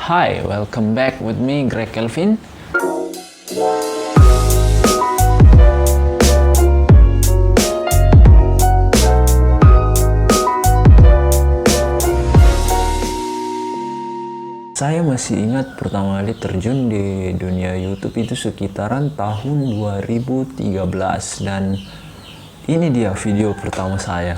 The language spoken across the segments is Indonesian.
Hi, welcome back with me, Greg Kelvin. Saya masih ingat pertama kali terjun di dunia YouTube itu sekitaran tahun 2013 dan ini dia video pertama saya.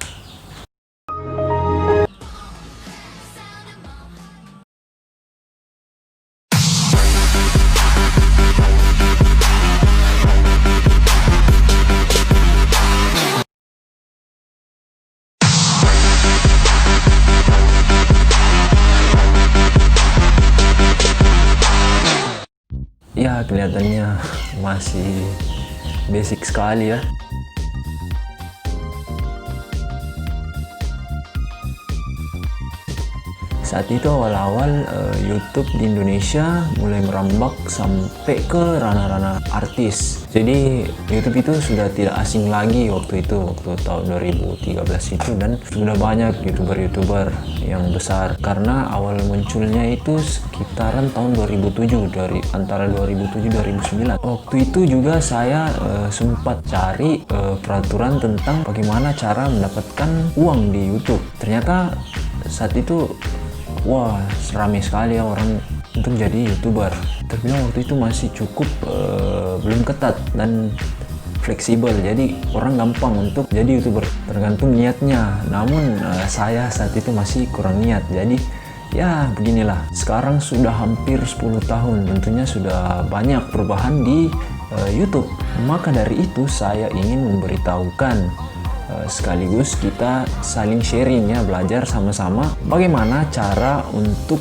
Ya, kelihatannya masih basic sekali ya. Saat itu awal-awal YouTube di Indonesia mulai merambak sampai ke ranah-ranah artis. Jadi YouTube itu sudah tidak asing lagi waktu tahun 2013 itu, dan sudah banyak YouTuber yang besar karena awal munculnya itu sekitaran tahun 2007, dari antara 2007-2009. Waktu itu juga saya sempat cari peraturan tentang bagaimana cara mendapatkan uang di YouTube. Ternyata saat itu wah, ramai sekali ya orang untuk jadi YouTuber. Terbilang waktu itu masih cukup belum ketat dan fleksibel, jadi orang gampang untuk jadi YouTuber tergantung niatnya. Namun saya saat itu masih kurang niat, jadi ya beginilah. Sekarang sudah hampir 10 tahun, tentunya sudah banyak perubahan di YouTube. Maka dari itu saya ingin memberitahukan sekaligus kita saling sharing ya, belajar sama-sama bagaimana cara untuk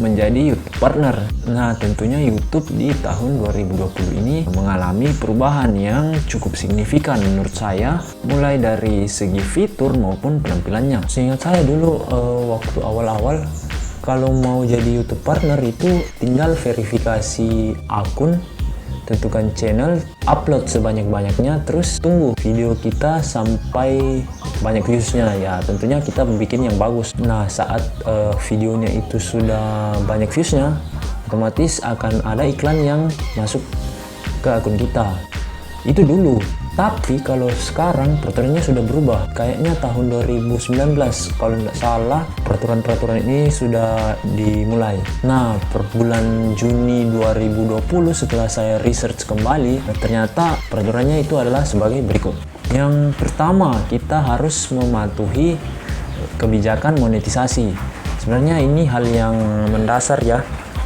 menjadi YouTube partner. Nah, tentunya YouTube di tahun 2020 ini mengalami perubahan yang cukup signifikan menurut saya, mulai dari segi fitur maupun penampilannya. Seingat saya dulu waktu awal-awal kalau mau jadi YouTube partner itu tinggal verifikasi akun, tentukan channel, upload sebanyak-banyaknya, terus tunggu video kita sampai banyak viewsnya ya. Tentunya kita bikin yang bagus. Nah, saat videonya itu sudah banyak viewsnya, otomatis akan ada iklan yang masuk ke akun kita. Itu dulu. Tapi kalau sekarang peraturannya sudah berubah. Kayaknya tahun 2019 kalau nggak salah peraturan-peraturan ini sudah dimulai. Nah, per bulan Juni 2020 setelah saya research kembali, ternyata peraturannya itu adalah sebagai berikut. Yang pertama, kita harus mematuhi kebijakan monetisasi. Sebenarnya ini hal yang mendasar ya.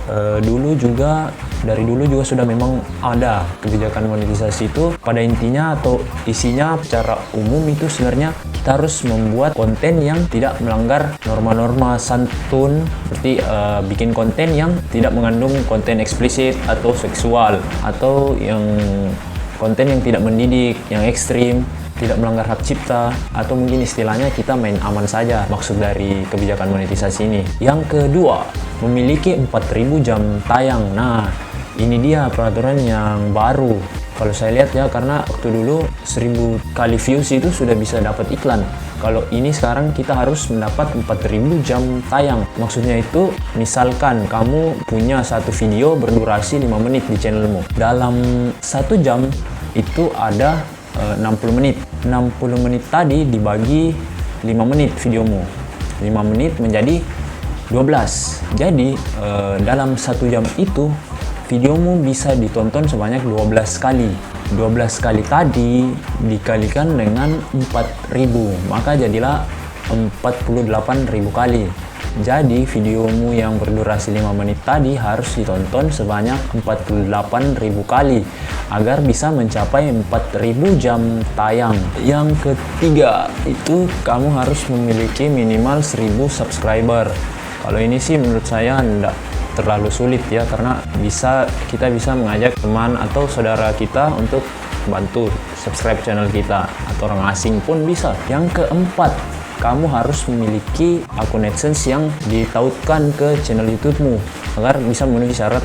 Dari dulu juga sudah memang ada kebijakan monetisasi itu. Pada intinya atau isinya secara umum itu sebenarnya kita harus membuat konten yang tidak melanggar norma-norma santun, seperti bikin konten yang tidak mengandung konten eksplisit atau seksual, atau yang konten yang tidak mendidik, yang ekstrim, tidak melanggar hak cipta, atau mungkin istilahnya kita main aman saja, maksud dari kebijakan monetisasi ini. Yang kedua, memiliki 4.000 jam tayang. Nah, ini dia peraturan yang baru kalau saya lihat ya, karena waktu dulu 1.000 kali views itu sudah bisa dapat iklan. Kalau ini sekarang kita harus mendapat 4.000 jam tayang. Maksudnya itu misalkan kamu punya satu video berdurasi 5 menit di channelmu, dalam 1 jam itu ada 60 menit. 60 menit tadi dibagi 5 menit videomu. 5 menit menjadi 12. Jadi dalam 1 jam itu videomu bisa ditonton sebanyak 12 kali. 12 kali tadi dikalikan dengan 4.000, maka jadilah 48.000 kali. Jadi videomu yang berdurasi 5 menit tadi harus ditonton sebanyak 48.000 kali agar bisa mencapai 4.000 jam tayang. Yang ketiga itu kamu harus memiliki minimal 1.000 subscriber. Kalau ini sih menurut saya tidak terlalu sulit ya, karena kita bisa mengajak teman atau saudara kita untuk bantu subscribe channel kita, atau orang asing pun bisa. Yang keempat, kamu harus memiliki akun AdSense yang ditautkan ke channel YouTube-mu agar bisa memenuhi syarat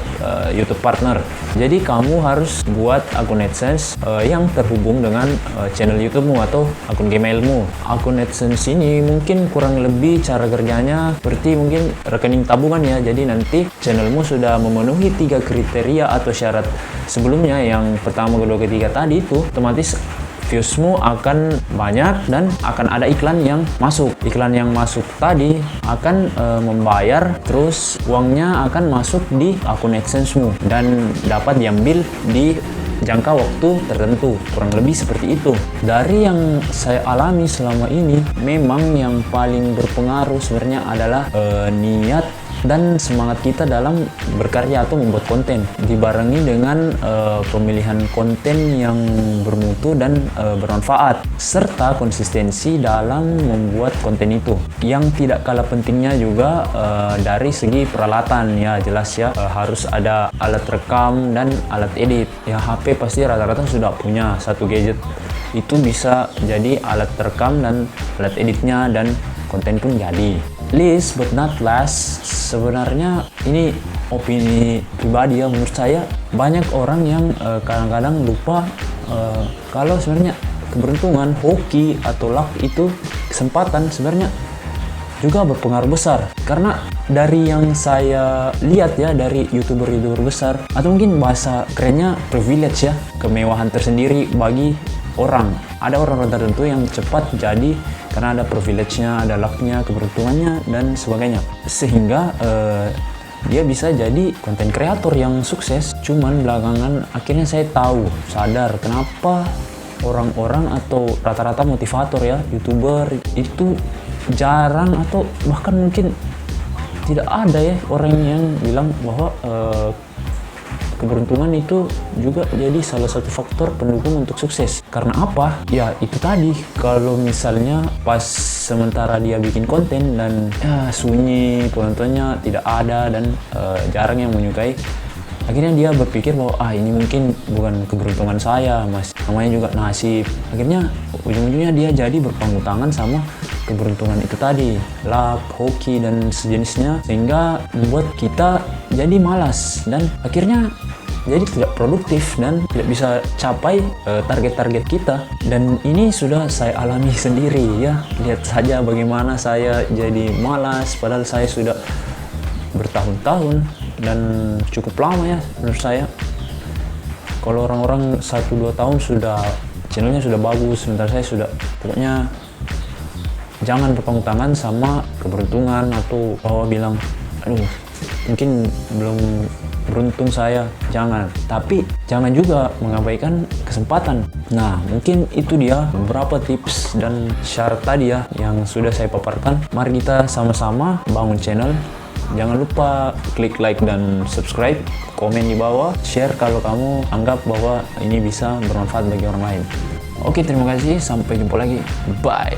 YouTube Partner. Jadi kamu harus buat akun AdSense yang terhubung dengan channel YouTube-mu atau akun Gmail-mu. Akun AdSense ini mungkin kurang lebih cara kerjanya seperti mungkin rekening tabungan ya. Jadi nanti channelmu sudah memenuhi 3 kriteria atau syarat sebelumnya, yang pertama, kedua, ketiga tadi itu, otomatis viewsmu akan banyak dan akan ada iklan yang masuk. Iklan yang masuk tadi akan membayar, terus uangnya akan masuk di akun AdSense-mu dan dapat diambil di jangka waktu tertentu. Kurang lebih seperti itu. Dari yang saya alami selama ini, memang yang paling berpengaruh sebenarnya adalah niat dan semangat kita dalam berkarya atau membuat konten, dibarengi dengan pemilihan konten yang bermutu dan bermanfaat, serta konsistensi dalam membuat konten itu. Yang tidak kalah pentingnya juga dari segi peralatan, ya jelas ya, harus ada alat rekam dan alat edit. Ya HP pasti rata-rata sudah punya satu gadget, itu bisa jadi alat rekam dan alat editnya, dan konten pun jadi. Last but not last, sebenarnya ini opini pribadi ya, menurut saya banyak orang yang kadang-kadang lupa kalau sebenarnya keberuntungan, hoki atau luck itu, kesempatan sebenarnya juga berpengaruh besar. Karena dari yang saya lihat ya, dari youtuber-youtuber besar, atau mungkin bahasa kerennya privilege ya, kemewahan tersendiri bagi orang. Ada orang-orang tertentu yang cepat jadi karena ada privilege-nya, ada luck-nya, keberuntungannya, dan sebagainya. Sehingga dia bisa jadi konten kreator yang sukses. Cuman belakangan akhirnya saya sadar kenapa orang-orang atau rata-rata motivator ya, youtuber itu jarang atau bahkan mungkin tidak ada ya orang yang bilang bahwa keberuntungan itu juga jadi salah satu faktor pendukung untuk sukses. Karena apa? Ya itu tadi, kalau misalnya pas sementara dia bikin konten dan sunyi, penontonnya tidak ada dan jarang yang menyukai, akhirnya dia berpikir bahwa ini mungkin bukan keberuntungan saya, mas, namanya juga nasib. Akhirnya ujung-ujungnya dia jadi berpangku tangan sama keberuntungan itu tadi, luck, hoki, dan sejenisnya, sehingga membuat kita jadi malas dan akhirnya jadi tidak produktif dan tidak bisa capai target-target kita. Dan ini sudah saya alami sendiri ya. Lihat saja bagaimana saya jadi malas padahal saya sudah bertahun-tahun dan cukup lama ya menurut saya. Kalau orang-orang 1-2 tahun sudah channelnya sudah bagus, sementara saya sudah, pokoknya jangan berpangku tangan sama keberuntungan atau bilang aduh mungkin belum beruntung saya, jangan. Tapi jangan juga mengabaikan kesempatan. Nah, mungkin itu dia beberapa tips dan syarat tadi ya yang sudah saya paparkan. Mari kita sama-sama bangun channel. Jangan lupa klik like dan subscribe, komen di bawah, share kalau kamu anggap bahwa ini bisa bermanfaat bagi orang lain. Oke, terima kasih, sampai jumpa lagi, bye.